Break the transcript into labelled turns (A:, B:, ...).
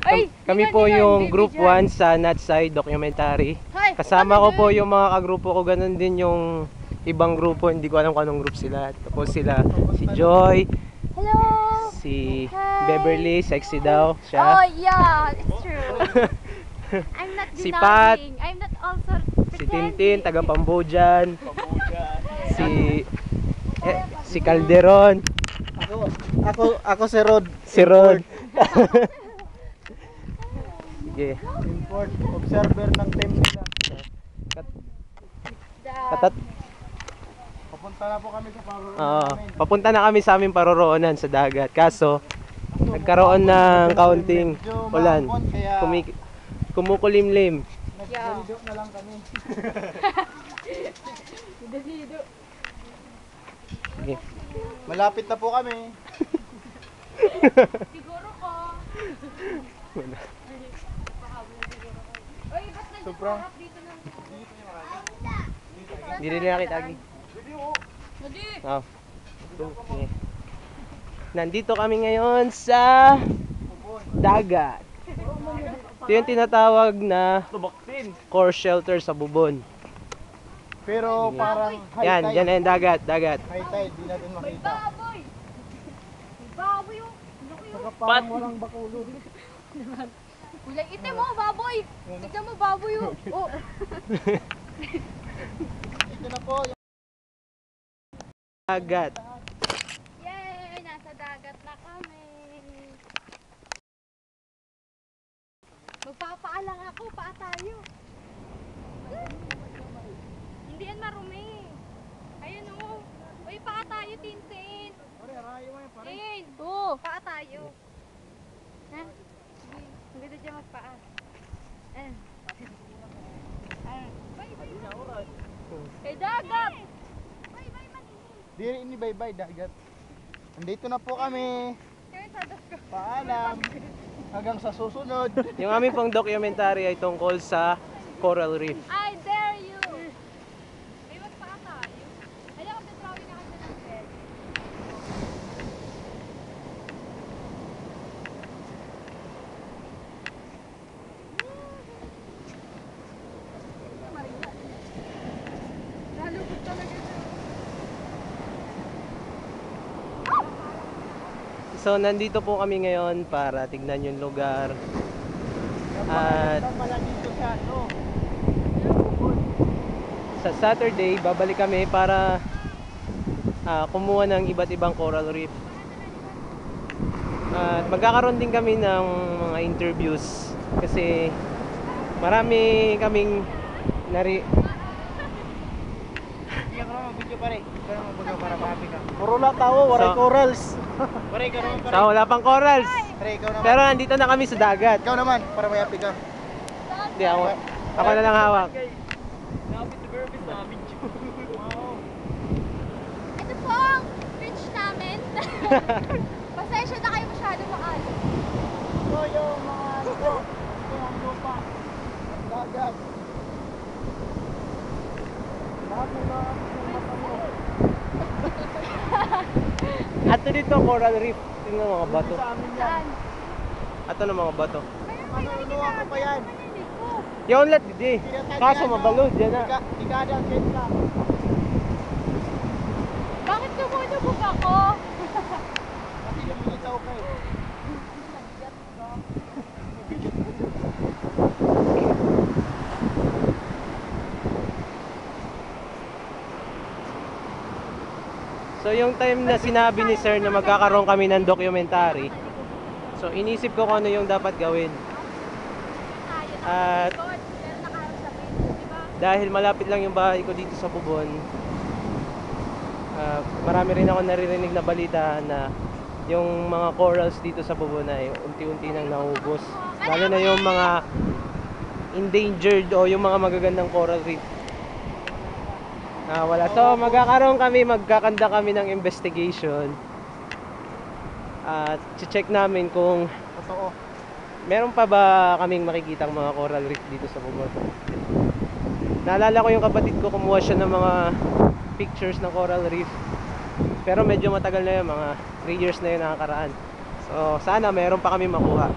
A: Kami po yung group 1 sa Natsai Documentary. Kasama ko po yung mga kagrupo ko, ganun din yung ibang grupo, hindi ko alam kung anong group sila. Tapos sila, si Joy,
B: Hello!
A: si Beverly, sexy daw siya.
B: Oh yeah, it's true. I'm not
A: Si Pat,
B: denying. I'm not also
A: si Tintin, taga Pambujan, si Calderon,
C: Ako si Rod.
A: si Rod. Sige.
C: Import observer ng team nila.
A: Katat
C: Papunta na po kami sa paruroonan
A: Oo,
C: namin.
A: papunta na kami sa aming paroroonan sa dagat. Kaso, nagkaroon ng kaunting ulan. Kumukulimlim.
C: Nagdalido na lang kami.
A: Sige.
C: Malapit na po kami.
B: Siguro ko. Oy, ba't
C: Sobrang
B: dito ng...
A: Hindi rin nakita lagi.
B: Hindi!
A: Oh. Okay. Nandito kami ngayon sa dagat. Ito yung tinatawag na core shelter sa Bubon.
C: pero parang high
A: Yan,
C: tide.
A: yan na yung dagat, dagat.
C: High tide, di natin makita.
B: Baboy! May baboy yung...
C: Saka parang walang bakulod.
B: Kulay itim mo, baboy! Tignan mo, baboy yung... Oh!
C: Ito na po yung
A: Dagat.
B: Yay! Nasa dagat na kami! Magpapaalang ako, paa tayo. Hindi yan marumi. Ayun o. Uy, paa tayo, Tintin.
C: pare, arayo mo yan, pare.
B: Tin! Oo, paa tayo. Ha? Ang ganda dyan magpaa. Eh, dagat!
C: Di ini bye-bye dagat. Nandito na po kami. Paalam. Hanggang sa susunod.
A: Yung aming pang documentary ay tungkol sa coral reef.
B: I dare you! Ay, magpaa tayo. Ay, ako tatrawin na kasi ng bed. Nalugod talaga siya.
A: So nandito po kami ngayon para tignan yung lugar. At
C: Pala dito sa ano.
A: sa Saturday babalik kami para kumuha ng iba't ibang coral reef. At magkakaroon din kami ng mga interviews kasi marami kaming
C: Hindi ka naman mag-video pare. Hindi ka naman mag-video para mahappy ka. Puro lang tao, waray
A: So-
C: corals. Pare, ikaw naman pare.
A: So wala pang corals.
C: Pare, ikaw naman.
A: Pero nandito na kami sa dagat.
C: Ikaw naman, para may happy ka.
A: Hindi ako na lang hawak.
B: Ito po ang beach namin. Pasensya na kayo masyado maalam.
C: Ito yung mga ito. Ito yung lupa. Ang dagat. Lahat ng mata mo.
A: Ato dito coral reef. Tingnan mo mga bato.
C: Sa amin yan.
B: Saan?
A: Ato na mga bato.
C: Manuluwa ko pa yan.
B: Paninig ko.
A: Yung lat di. Kaso mabalod yan na.
C: Ikada, sentla.
B: Bakit lumulubog ako?
C: Kasi lumilitaw ka eh.
A: So yung time na sinabi ni sir na magkakaroon kami ng documentary, so inisip ko kung ano yung dapat gawin. At dahil malapit lang yung bahay ko dito sa Bubon, marami rin ako naririnig na balita na yung mga corals dito sa Bubon ay unti-unti nang naubos. Lalo na yung mga endangered o yung mga magagandang coral reef. Wala. So magkakanda kami ng investigation. At check namin kung
C: Totoo.
A: meron pa ba kaming makikitang mga coral reef dito sa Bubon. Naalala ko yung kapatid ko, kumuha siya ng mga pictures ng coral reef. Pero medyo matagal na yun, mga 3 years na yun nakakaraan. So sana meron pa kami makuha.